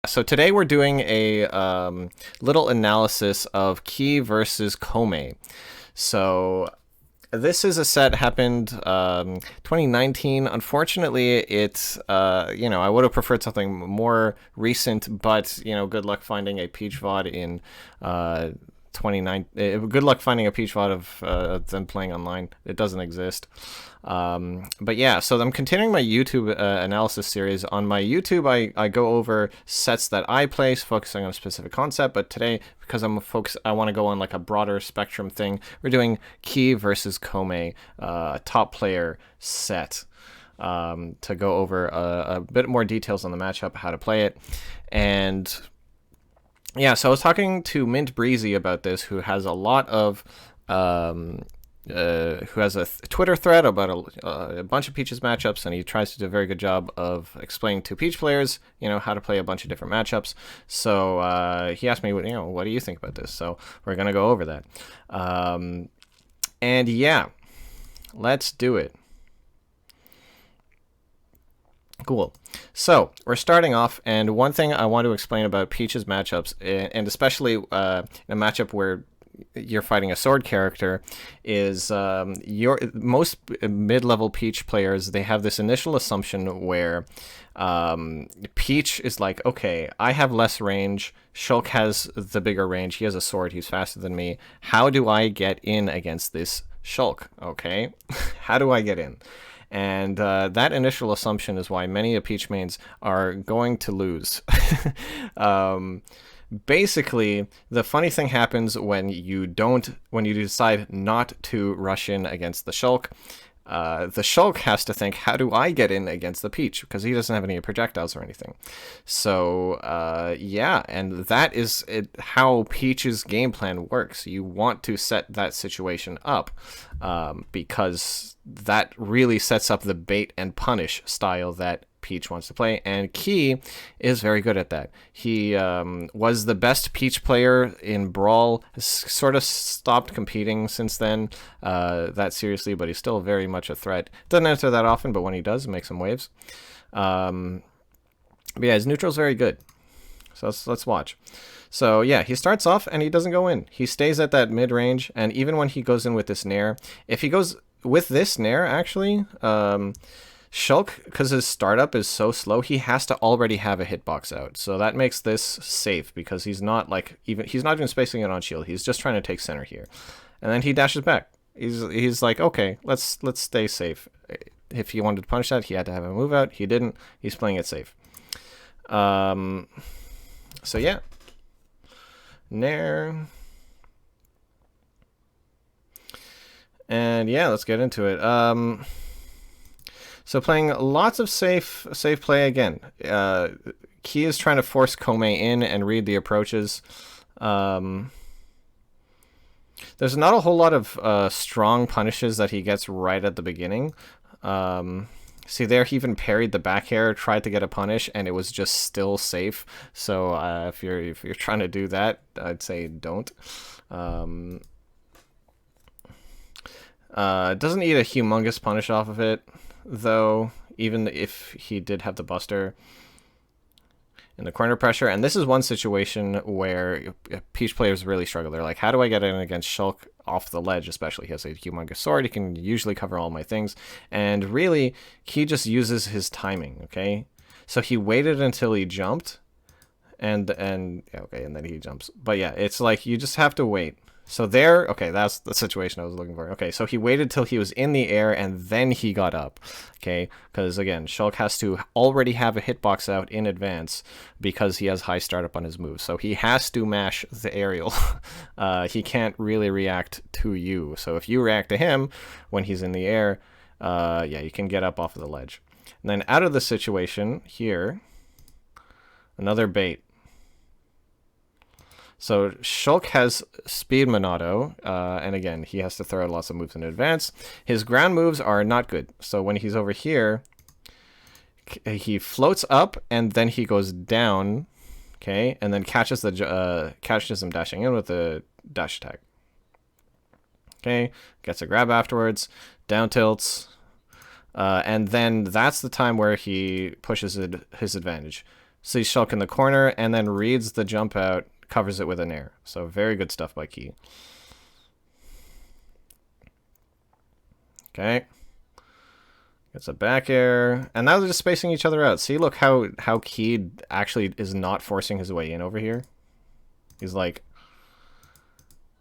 So today we're doing a little analysis of Key versus Kome. So this is a set happened 2019. Unfortunately, it's I would have preferred something more recent, but good luck finding a Peach VOD in 29. Good luck finding a Peach VOD of them playing online. It doesn't exist. But yeah, so I'm continuing my YouTube analysis series. On my YouTube, I go over sets that I play, focusing on a specific concept. But today, because I want to go on like a broader spectrum thing. We're doing Key versus Kome, top player set. To go over a bit more details on the matchup, how to play it, and yeah. So I was talking to Mint Breezy about this, who has a lot of who has a Twitter thread about a bunch of Peach's matchups, and he tries to do a very good job of explaining to Peach players, how to play a bunch of different matchups. So he asked me, what do you think about this? So we're gonna go over that, and yeah, let's do it. Cool. So we're starting off, and one thing I want to explain about Peach's matchups, and especially in a matchup where you're fighting a sword character, is your most mid-level Peach players, they have this initial assumption where Peach is like, okay, I have less range, Shulk has the bigger range, he has a sword, he's faster than me, how do I get in against this Shulk? Okay, how do I get in? And that initial assumption is why many of Peach mains are going to lose. Basically, the funny thing happens when you decide not to rush in against the Shulk. The Shulk has to think, how do I get in against the Peach? Because he doesn't have any projectiles or anything. So, yeah, and that is how Peach's game plan works. You want to set that situation up, because that really sets up the bait and punish style that Peach wants to play, and Key is very good at that. He was the best Peach player in Brawl, has sort of stopped competing since then, that seriously, but he's still very much a threat. Doesn't enter that often, but when he does, it makes some waves. But yeah, his neutral's very good. So let's watch. So yeah, he starts off and he doesn't go in. He stays at that mid-range, and even when he goes in with this Nair, if he goes with this Nair, actually, Shulk, because his startup is so slow, he has to already have a hitbox out. So that makes this safe, because he's not even spacing it on shield. He's just trying to take center here. And then he dashes back. He's like, okay, let's stay safe. If he wanted to punish that, he had to have a move out. He didn't. He's playing it safe. So yeah. Nair. And yeah, let's get into it. So playing lots of safe play again. Key is trying to force Kome in and read the approaches. There's not a whole lot of strong punishes that he gets right at the beginning. See there, he even parried the back air, tried to get a punish, and it was just still safe. So if you're trying to do that, I'd say don't. Doesn't eat a humongous punish off of it, though, even if he did have the Buster in the corner pressure. And this is one situation where Peach players really struggle. They're like, how do I get in against Shulk off the ledge? Especially, he has a humongous sword, he can usually cover all my things, and really he just uses his timing. Okay, so he waited until he jumped, and then he jumps. But yeah, it's like you just have to wait. So there, okay, that's the situation I was looking for. Okay, so he waited till he was in the air and then he got up. Okay, because again, Shulk has to already have a hitbox out in advance because he has high startup on his move. So he has to mash the aerial. He can't really react to you. So if you react to him when he's in the air, yeah, you can get up off of the ledge. And then out of the situation here, another bait. So Shulk has speed Monado, and again, he has to throw out lots of moves in advance. His ground moves are not good. So when he's over here, he floats up and then he goes down, okay, and then catches him dashing in with the dash attack. Okay, gets a grab afterwards, down tilts, and then that's the time where he pushes his advantage. sees Shulk in the corner, and then reads the jump out, covers it with an air. So very good stuff by Key. Okay. Gets a back air. And now they're just spacing each other out. See, look how Key actually is not forcing his way in over here. He's like,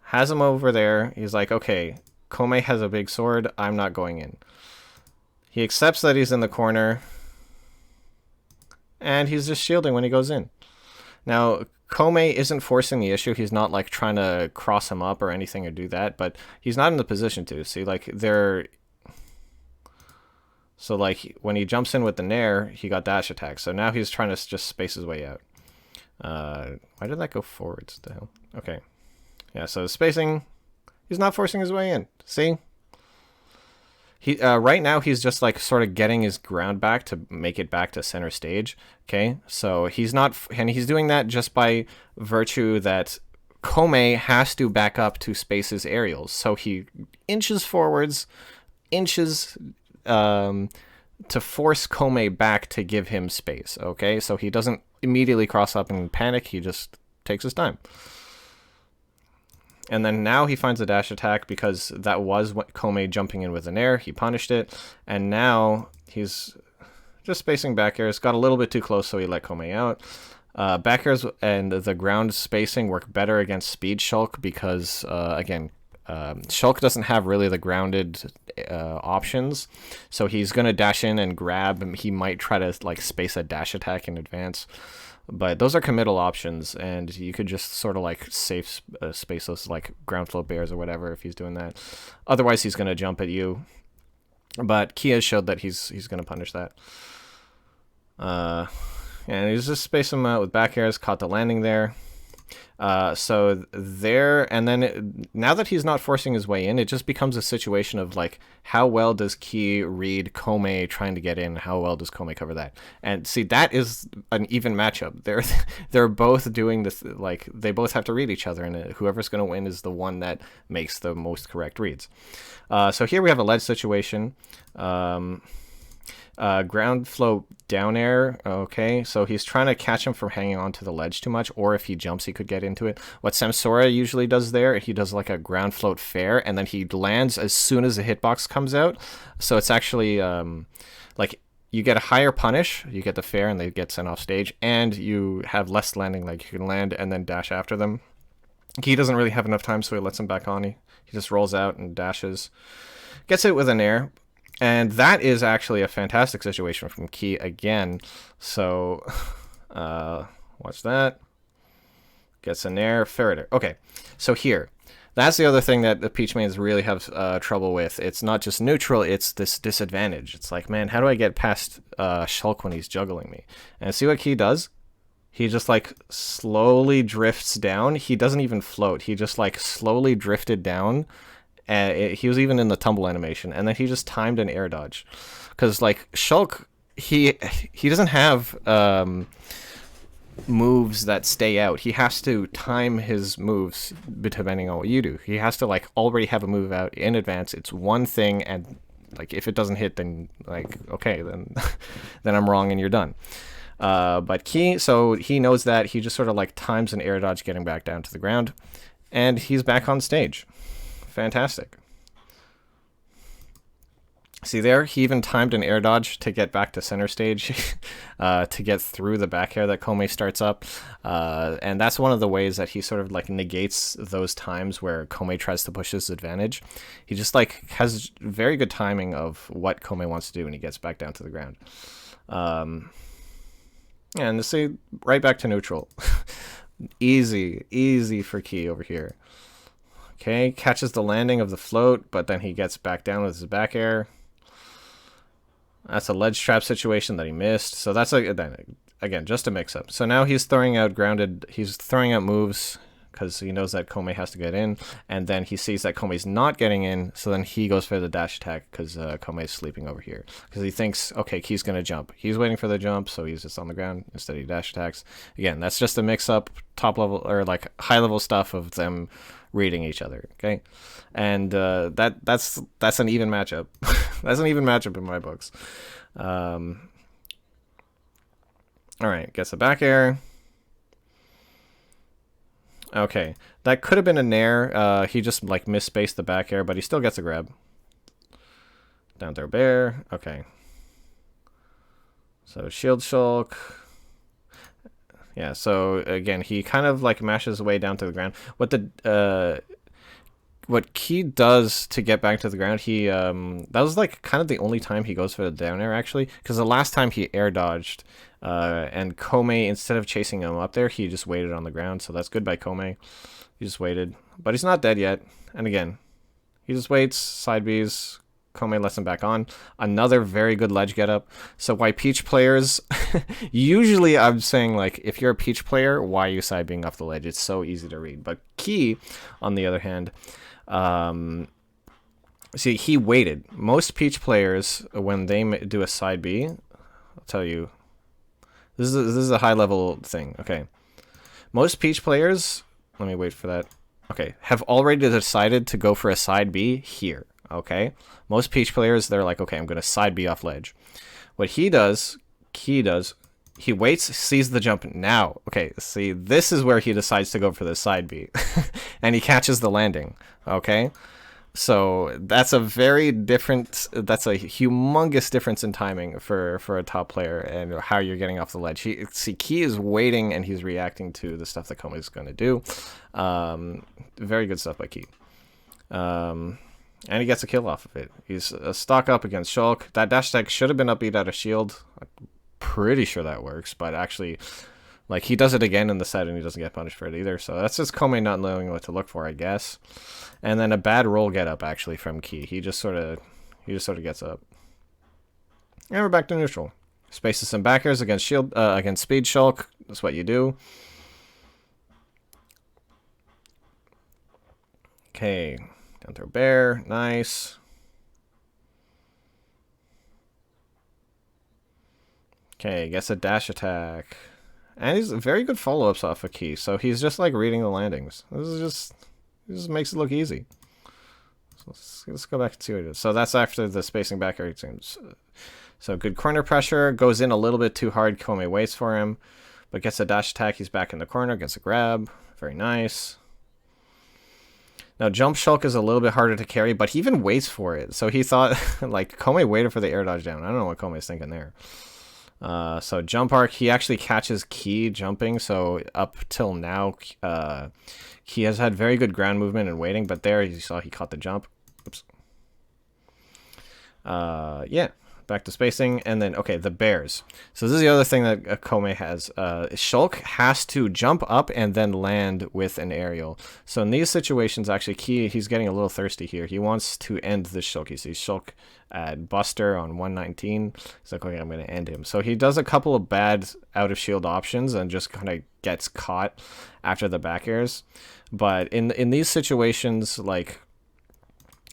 has him over there. He's like, okay, Kome has a big sword. I'm not going in. He accepts that he's in the corner. And he's just shielding when he goes in. Now, Kome isn't forcing the issue. He's not like trying to cross him up or anything or do that, but he's not in the position to. See, like they're... So like when he jumps in with the Nair, he got dash attack. So now he's trying to just space his way out. Why did that go forwards? The hell? Okay. Yeah, so spacing, he's not forcing his way in. See? He right now he's just like sort of getting his ground back to make it back to center stage. Okay, so he's not, and he's doing that just by virtue that Kome has to back up to space his aerials. So he inches forwards, inches to force Kome back to give him space. Okay, so he doesn't immediately cross up and panic. He just takes his time. And then now he finds a dash attack because that was what Kome jumping in with an air. He punished it. And now he's just spacing back airs. Got a little bit too close, so he let Kome out. Back airs and the ground spacing work better against speed Shulk because, again, Shulk doesn't have really the grounded options. So he's going to dash in and grab. He might try to like space a dash attack in advance. But those are committal options, and you could just sort of like safe space those like ground float bears or whatever if he's doing that. Otherwise, he's going to jump at you. But Kia showed that he's going to punish that. And he's just spacing him out with back airs, caught the landing there. So there, and then now that he's not forcing his way in, it just becomes a situation of like, how well does Ki read Kome trying to get in? How well does Kome cover that? And see, that is an even matchup. They're both doing this, like they both have to read each other, and whoever's going to win is the one that makes the most correct reads. So here we have a ledge situation. Ground float down air. Okay, so he's trying to catch him from hanging onto the ledge too much, or if he jumps, he could get into it. What Samsora usually does there, he does like a ground float fair, and then he lands as soon as the hitbox comes out. So it's actually like you get a higher punish, you get the fair, and they get sent off stage, and you have less landing, like you can land and then dash after them. He doesn't really have enough time, so he lets him back on. He just rolls out and dashes, gets it with an air. And that is actually a fantastic situation from Ki again. So, watch that. Gets an air, Faraday. Okay, so here. That's the other thing that the Peach mains really have trouble with. It's not just neutral, it's this disadvantage. It's like, man, how do I get past Shulk when he's juggling me? And see what Ki does? He just like slowly drifts down. He doesn't even float. He just like slowly drifted down. He was even in the tumble animation, and then he just timed an air dodge, because like Shulk, he doesn't have moves that stay out. He has to time his moves depending on what you do. He has to like already have a move out in advance. It's one thing, and like if it doesn't hit, then like okay, then then I'm wrong and you're done. But Ki, so he knows that. He just sort of like times an air dodge getting back down to the ground, and he's back on stage. Fantastic. See there, he even timed an air dodge to get back to center stage, to get through the back air that Kome starts up. And that's one of the ways that he sort of like negates those times where Kome tries to push his advantage. He just like has very good timing of what Kome wants to do when he gets back down to the ground. And see, right back to neutral. Easy for Ki over here. Okay, catches the landing of the float, but then he gets back down with his back air. That's a ledge trap situation that he missed. So that's again just a mix-up. So now he's throwing out moves because he knows that Kome has to get in, and then he sees that Kome's not getting in, so then he goes for the dash attack because Kome's sleeping over here. Because he thinks, okay, Ki's going to jump. He's waiting for the jump, so he's just on the ground instead he dash attacks. Again, that's just a mix-up, top level, or like high-level stuff of them reading each other, okay? And that's an even matchup. That's an even matchup in my books. All right, gets a back air. Okay, that could have been a nair. He just like misspaced the back air, but he still gets a grab. Down throw bear. Okay. So shield Shulk. Yeah, so again, he kind of like mashes his way down to the ground. What Key does to get back to the ground, he that was like kind of the only time he goes for the down air actually, because the last time he air dodged, and Komei, instead of chasing him up there, he just waited on the ground. So that's good by Komei. He just waited, but he's not dead yet. And again, he just waits, side Bs. Komei lets him back on. Another very good ledge get up. So why Peach players, usually I'm saying like, if you're a Peach player, why are you side being off the ledge? It's so easy to read. But Key, on the other hand, see, he waited. Most Peach players, when they do a side B, I'll tell you, this is a high level thing. Okay, most Peach players, let me wait for that. Okay, have already decided to go for a side B here. Okay, most Peach players, they're like, okay, I'm gonna side B off ledge. What he does, he waits, sees the jump now. Okay, see, this is where he decides to go for the side B, and he catches the landing. Okay, so that's a very different, that's a humongous difference in timing for a top player and how you're getting off the ledge. Key is waiting and he's reacting to the stuff that Komei's going to do. Very good stuff by Key. And he gets a kill off of it. He's a stock up against Shulk. That dash attack should have been upbeat out of shield. I'm pretty sure that works, but actually, like, he does it again in the set and he doesn't get punished for it either. So that's just Komei not knowing what to look for, I guess. And then a bad roll get up actually from Key. He just sort of gets up. And we're back to neutral. Spaces some back airs against shield, against speed Shulk. That's what you do. Okay. Down throw bear, nice. Okay, gets a dash attack. And he's very good follow-ups off of Key, so he's just like reading the landings. It just makes it look easy. So let's go back and see what it is. So that's after the spacing back air teams. So good corner pressure, goes in a little bit too hard, Komei waits for him, but gets a dash attack, he's back in the corner, gets a grab. Very nice. Now, jump Shulk is a little bit harder to carry, but he even waits for it. So he thought, like, Komei waited for the air dodge down. I don't know what Komei's thinking there. So jump arc, he actually catches Key jumping. So up till now, Key has had very good ground movement and waiting, but there you saw he caught the jump. Oops. Yeah. Back to spacing, and then, okay, the bears. So this is the other thing that Komei has. Shulk has to jump up and then land with an aerial. So in these situations, actually, he's getting a little thirsty here. He wants to end this Shulk. He sees Shulk at Buster on 119. He's like, okay, I'm going to end him. So he does a couple of bad out-of-shield options and just kind of gets caught after the back airs. But in these situations, like,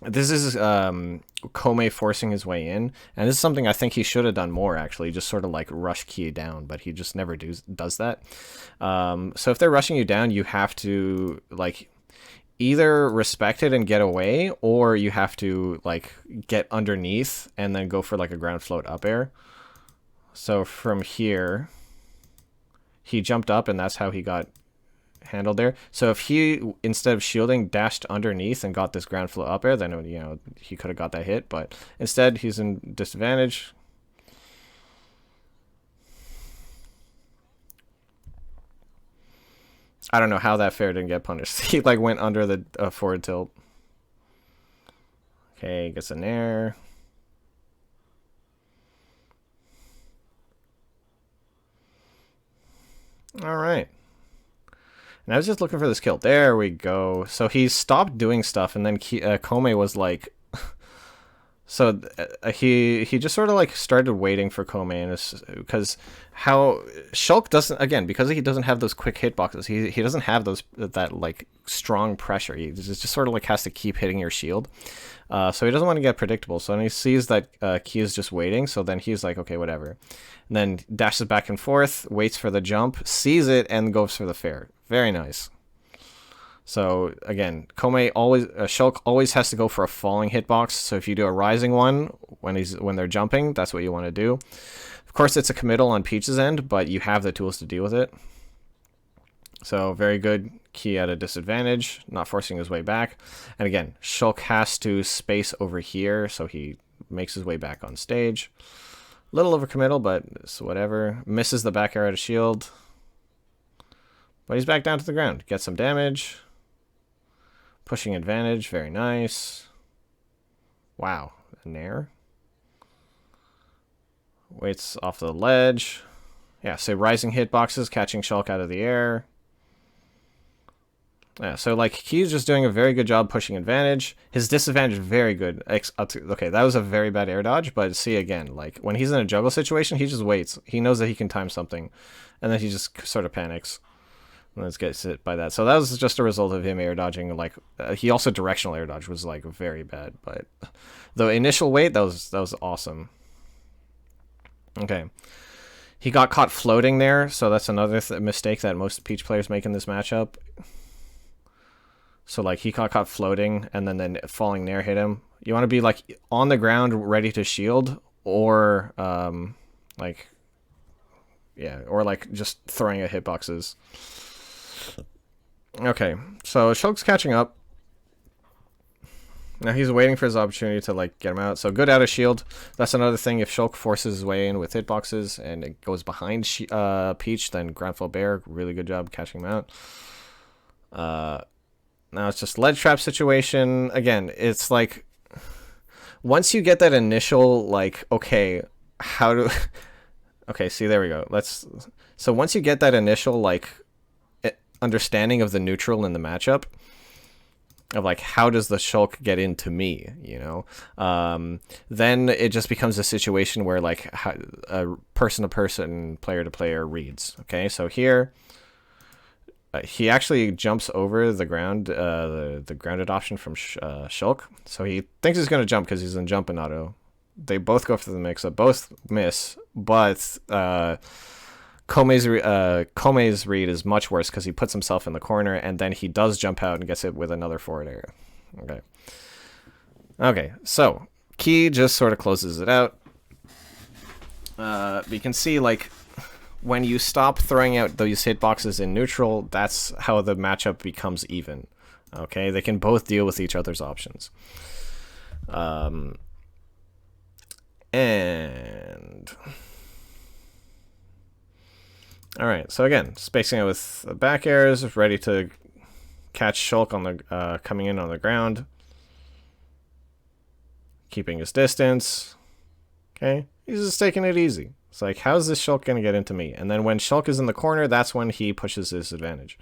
this is Komei forcing his way in, and this is something I think he should have done more, actually, just sort of like rush Key down, but he just never does that. So if they're rushing you down, you have to like either respect it and get away, or you have to like get underneath and then go for like a ground float up air. So from here, he jumped up and that's how he got handled there. So if he, instead of shielding, dashed underneath and got this ground flow up air, then you know he could have got that hit, but instead he's in disadvantage. I don't know how that fair didn't get punished. He like went under the forward tilt. Okay, gets an air. All right. And I was just looking for this kill. There we go. So he stopped doing stuff, and then Komei was like... So he just sort of like started waiting for Komei, and because how Shulk doesn't, again, because he doesn't have those quick hitboxes, he doesn't have that like strong pressure. He just sort of like has to keep hitting your shield. So he doesn't want to get predictable. So when he sees that Key is just waiting, so then he's like, okay, whatever. And then dashes back and forth, waits for the jump, sees it, and goes for the fair. Very nice. So again, Shulk always has to go for a falling hitbox. So if you do a rising one when they're jumping, that's what you want to do. Of course, it's a committal on Peach's end, but you have the tools to deal with it. So very good. Key at a disadvantage, not forcing his way back. And again, Shulk has to space over here, so he makes his way back on stage. Little overcommittal, but it's whatever. Misses the back arrow to shield. But he's back down to the ground. Gets some damage. Pushing advantage, very nice. Wow, a nair. Waits off the ledge. Yeah, so rising hitboxes, catching Shulk out of the air. Yeah, so like he's just doing a very good job pushing advantage. His disadvantage is very good. Okay, that was a very bad air dodge, but see again, like when he's in a juggle situation, he just waits. He knows that he can time something, and then he just sort of panics. And then gets hit by that. So that was just a result of him air dodging. Like he also directional air dodge was like very bad, but the initial wait that was awesome. Okay. He got caught floating there, so that's another mistake that most Peach players make in this matchup. So like he got caught floating and then falling nair hit him. You want to be like on the ground ready to shield, or like just throwing at hitboxes. Okay, so Shulk's catching up. Now he's waiting for his opportunity to like get him out. So good out of shield. That's another thing. If Shulk forces his way in with hitboxes and it goes behind Peach, then ground flow bear. Really good job catching him out. Now it's just ledge trap situation. Again, it's like once you get that initial like, okay, how do okay, see, there we go. So once you get that initial like understanding of the neutral in the matchup, of like how does the Shulk get into me, you know, then it just becomes a situation where like a person to person, player to player reads. Okay, so here he actually jumps over the ground, the grounded option from Shulk. So he thinks he's going to jump because he's in jump and auto. They both go for the mix-up, both miss, but Komei's read is much worse because he puts himself in the corner, and then he does jump out and gets it with another forward air. Okay, so Key just sort of closes it out. But you can see, like, when you stop throwing out those hitboxes in neutral, that's how the matchup becomes even. Okay, they can both deal with each other's options. And all right, so again, spacing it with back airs, ready to catch Shulk on the coming in on the ground, keeping his distance. Okay, he's just taking it easy. It's like, how's this Shulk going to get into me? And then when Shulk is in the corner, that's when he pushes his advantage.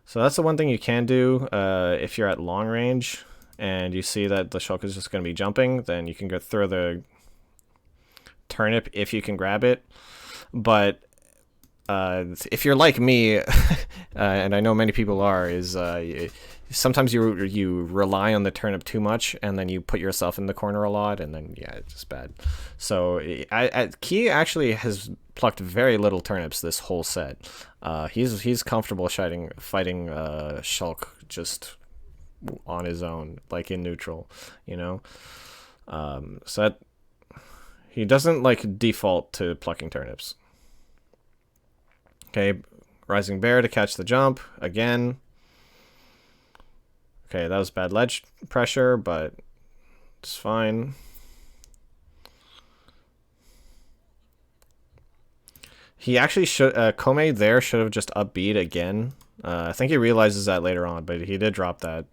So that's the one thing you can do if you're at long range and you see that the Shulk is just going to be jumping, then you can go throw the turnip if you can grab it. But if you're like me, and I know many people are, is sometimes you rely on the turnip too much, and then you put yourself in the corner a lot, and then yeah, it's just bad. So Key actually has plucked very little turnips this whole set. He's comfortable fighting Shulk just on his own, like in neutral, you know. So that he doesn't like default to plucking turnips. Okay, rising bear to catch the jump again. Okay, that was bad ledge pressure, but it's fine. He actually should, Komei there should have just up beat again. I think he realizes that later on, but he did drop that.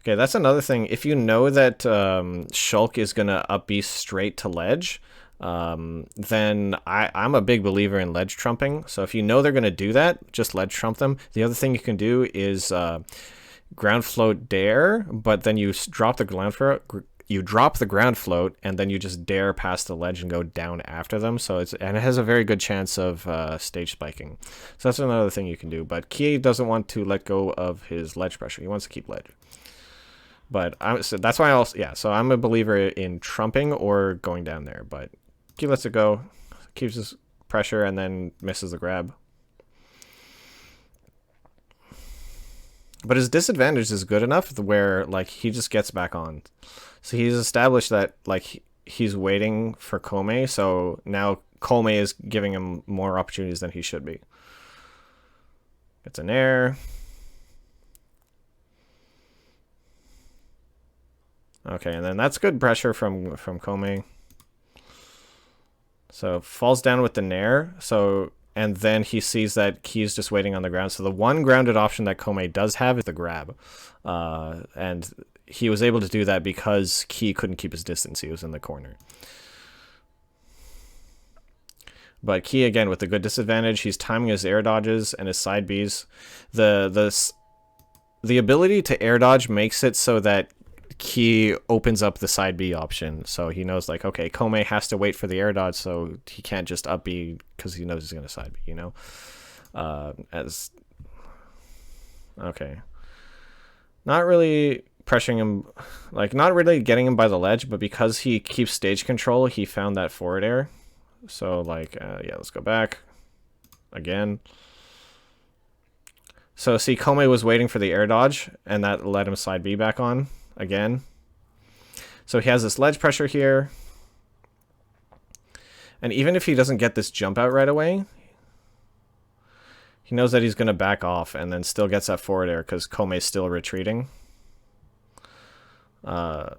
Okay, that's another thing. If you know that Shulk is going to up B straight to ledge, then I'm a big believer in ledge trumping. So if you know they're going to do that, just ledge trump them. The other thing you can do is ground float dare, but then you drop the ground float. You drop the ground float, and then you just dare past the ledge and go down after them. So it has a very good chance of stage spiking. So that's another thing you can do. But Key doesn't want to let go of his ledge pressure. He wants to keep ledge. But so that's why so I'm a believer in trumping or going down there. But Key lets it go, keeps his pressure, and then misses the grab. But his disadvantage is good enough where like he just gets back on. So he's established that like he's waiting for Kome, so now Kome is giving him more opportunities than he should be. Gets an air. Okay, and then that's good pressure from Kome. So falls down with the nair. So and then he sees that Key's just waiting on the ground. So the one grounded option that Kome does have is the grab, and he was able to do that because Key couldn't keep his distance. He was in the corner. But Key again with the good disadvantage. He's timing his air dodges and his side Bs. The ability to air dodge makes it so that Key opens up the side B option, so he knows like, okay, Kome has to wait for the air dodge, so he can't just up B because he knows he's gonna side B, you know. As okay, not really pressuring him, like not really getting him by the ledge, but because he keeps stage control, he found that forward air. So like, yeah, let's go back again. So see, Kome was waiting for the air dodge, and that let him side B back on again. So he has this ledge pressure here. And even if he doesn't get this jump out right away, he knows that he's going to back off and then still gets that forward air because Kome's still retreating. Okay,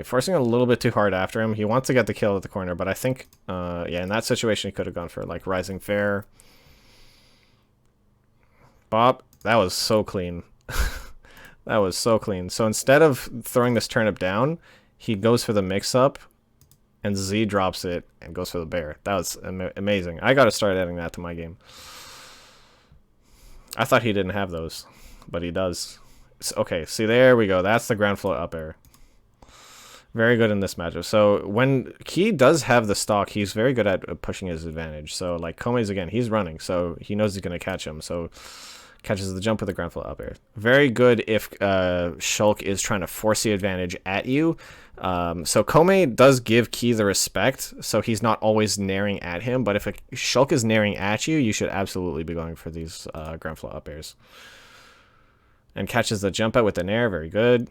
forcing a little bit too hard after him. He wants to get the kill at the corner, but I think, yeah, in that situation, he could have gone for like rising fair. Bop. That was so clean. That was so clean. So instead of throwing this turnip down, he goes for the mix-up, and Z drops it and goes for the bear. That was amazing. I got to start adding that to my game. I thought he didn't have those, but he does. Okay, see, there we go. That's the ground floor up air. Very good in this matchup. So when Key does have the stock, he's very good at pushing his advantage. So like Kome's, again, he's running, so he knows he's going to catch him. So catches the jump with the ground floor up air. Very good if Shulk is trying to force the advantage at you. So Kome does give Key the respect, so he's not always naring at him. But if Shulk is naring at you, you should absolutely be going for these ground floor up airs. And catches the jump out with the nair. Very good.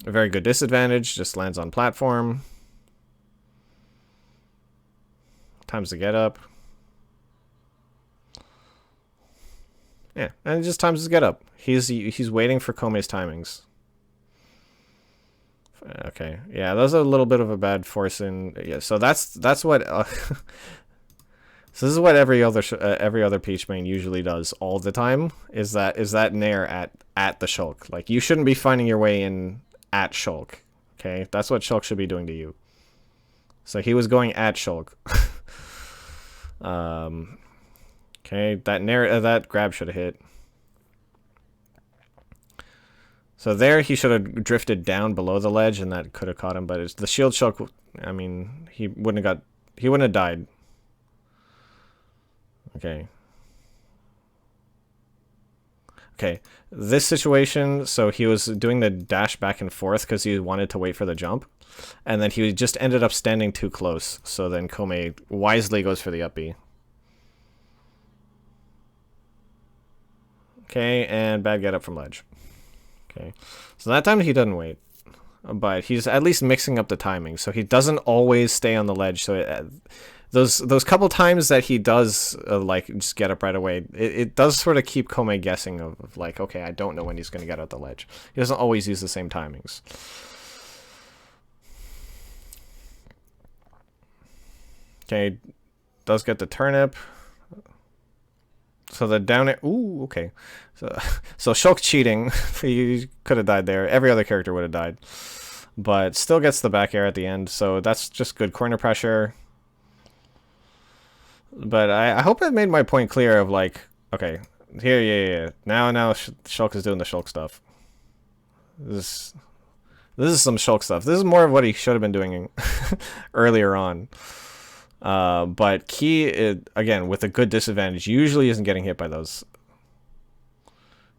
A very good disadvantage. Just lands on platform. Times the get up. Yeah, and it just times his get up. He's waiting for Kome's timings. Okay, yeah, that's a little bit of a bad force in. Yeah, so that's what. So this is what every other Peach main usually does all the time. Is that nair at the Shulk? Like you shouldn't be finding your way in at Shulk. Okay, that's what Shulk should be doing to you. So he was going at Shulk. Okay, that grab should have hit. So there he should have drifted down below the ledge, and that could have caught him. But it's the shield Shulk. I mean, he wouldn't have died. Okay. Okay, this situation, so he was doing the dash back and forth because he wanted to wait for the jump. And then he just ended up standing too close. So then Kome wisely goes for the up B. Okay, and bad get up from ledge. Okay, so that time he doesn't wait. But he's at least mixing up the timing. So he doesn't always stay on the ledge. So those couple times that he does like just get up right away, it does sort of keep Kome guessing of like, okay, I don't know when he's going to get out the ledge. He doesn't always use the same timings. Okay, does get the turnip. So the down air, ooh, okay. So Shulk cheating. He could have died there. Every other character would have died. But still gets the back air at the end. So that's just good corner pressure. But I hope I made my point clear of like, okay, here, yeah. Now Shulk is doing the Shulk stuff. This is some Shulk stuff. This is more of what he should have been doing earlier on. But Key, again, with a good disadvantage, usually isn't getting hit by those.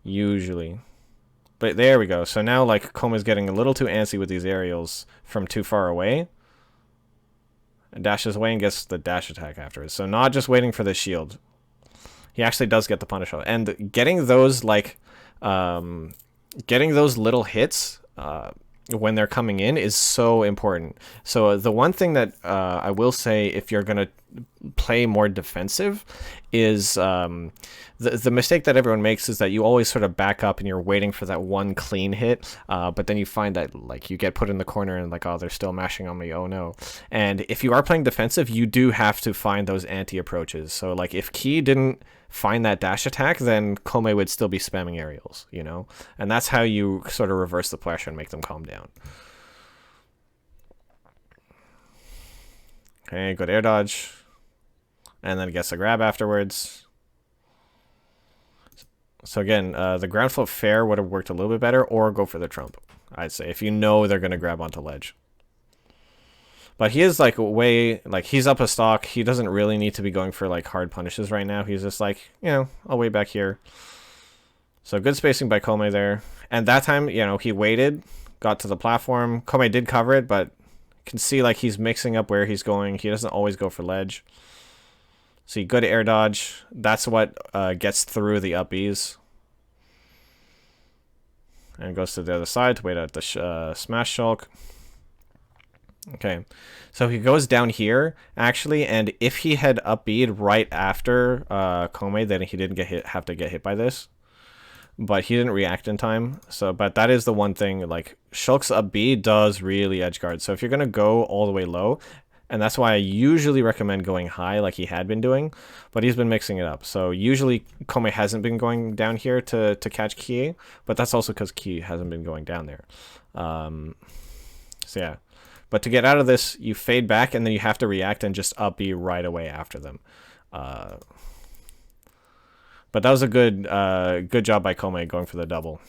Usually. But there we go. So now, like, Kome's getting a little too antsy with these aerials from too far away. And dashes away and gets the dash attack afterwards. So not just waiting for the shield. He actually does get the punish off. And getting those like getting those little hits when they're coming in is so important. So the one thing that I will say, if you're gonna play more defensive, is the mistake that everyone makes is that you always sort of back up and you're waiting for that one clean hit, but then you find that like you get put in the corner and like, oh, they're still mashing on me, oh no. And if you are playing defensive, you do have to find those anti-approaches. So like if Ki didn't find that dash attack, then Kome would still be spamming aerials, you know? And that's how you sort of reverse the pressure and make them calm down. Okay, good air dodge. And then gets a grab afterwards. So again, the ground flip fair would have worked a little bit better, or go for the trump, I'd say, if you know they're going to grab onto ledge. But he is like way, like he's up a stock. He doesn't really need to be going for like hard punishes right now. He's just like, you know, I'll wait back here. So good spacing by Kome there. And that time, you know, he waited, got to the platform. Kome did cover it, but you can see like he's mixing up where he's going. He doesn't always go for ledge. So good air dodge. That's what gets through the up Bs. And goes to the other side to wait out the smash Shulk. Okay, so he goes down here, actually, and if he had up B'd right after Kome, then he didn't have to get hit by this. But he didn't react in time. So, but that is the one thing, like, Shulk's up B does really edge guard. So if you're going to go all the way low, and that's why I usually recommend going high like he had been doing, but he's been mixing it up. So usually Kome hasn't been going down here to catch Ki, but that's also because Ki hasn't been going down there. So yeah. But to get out of this, you fade back, and then you have to react and just up B right away after them. But that was a good job by Kome going for the double.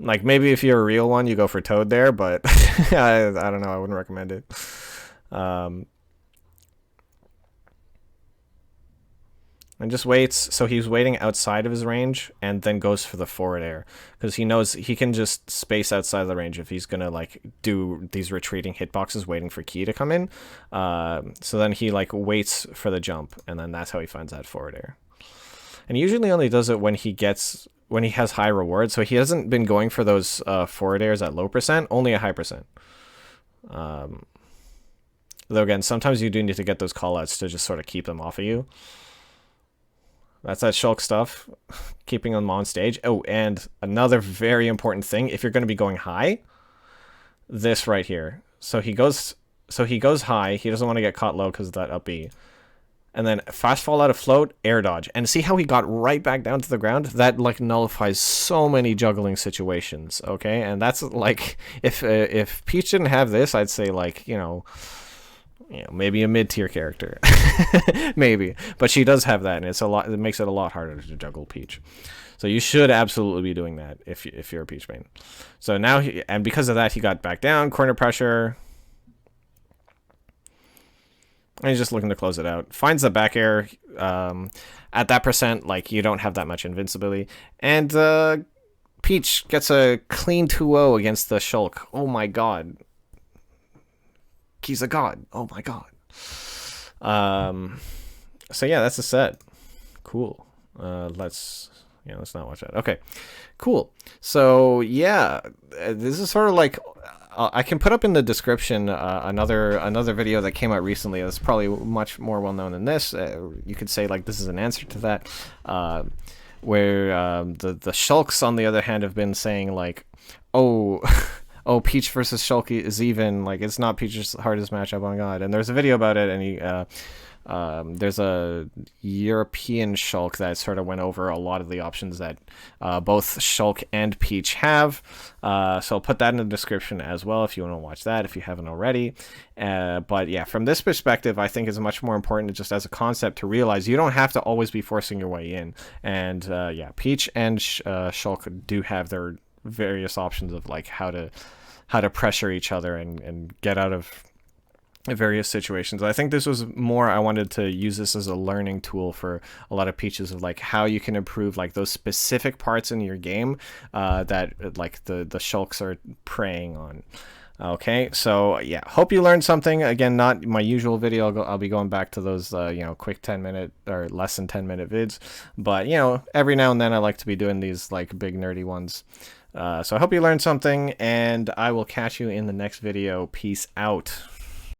Like, maybe if you're a real one, you go for Toad there, but I don't know. I wouldn't recommend it. And just waits. So he's waiting outside of his range and then goes for the forward air because he knows he can just space outside the range if he's going to like do these retreating hitboxes waiting for Ki to come in. So then he like waits for the jump, and then that's how he finds that forward air. And he usually only does it when he has high reward. So he hasn't been going for those forward airs at low percent, only a high percent. Though again, sometimes you do need to get those callouts to just sort of keep them off of you. That's that Shulk stuff, keeping them on stage. Oh, and another very important thing, if you're going to be going high, this right here. So he goes high. He doesn't want to get caught low because of that up B. And then fast fall out of float, air dodge. And see how he got right back down to the ground? That like nullifies so many juggling situations, okay? And that's like, if Peach didn't have this, I'd say like, you know, maybe a mid-tier character. Maybe. But she does have that, and it makes it a lot harder to juggle Peach. So you should absolutely be doing that if you're a Peach main. So now, and because of that, he got back down, corner pressure. And he's just looking to close it out. Finds the back air. At that percent, like, you don't have that much invincibility. And Peach gets a clean 2-0 against the Shulk. Oh my god. He's a god. Oh my god. So yeah, that's the set. Cool. Let's not watch that. Okay, cool. So yeah, this is sort of like I can put up in the description another video that came out recently that's probably much more well known than this. You could say like this is an answer to that, where the Shulks on the other hand have been saying like, oh. Oh, Peach versus Shulk is even, like, it's not Peach's hardest matchup, oh my god. And there's a video about it, and there's a European Shulk that sort of went over a lot of the options that both Shulk and Peach have. So I'll put that in the description as well if you want to watch that, if you haven't already. But yeah, from this perspective, I think it's much more important just as a concept to realize you don't have to always be forcing your way in. And yeah, Peach and Shulk do have their various options of like how to pressure each other and get out of various situations. I think this was more, I wanted to use this as a learning tool for a lot of Peaches of like how you can improve like those specific parts in your game that like the Shulks are preying on. Okay, so yeah, hope you learned something. Again, not my usual video. I'll be going back to those, quick 10-minute or less than 10-minute vids. But, every now and then I like to be doing these, like, big nerdy ones. So I hope you learned something, and I will catch you in the next video. Peace out.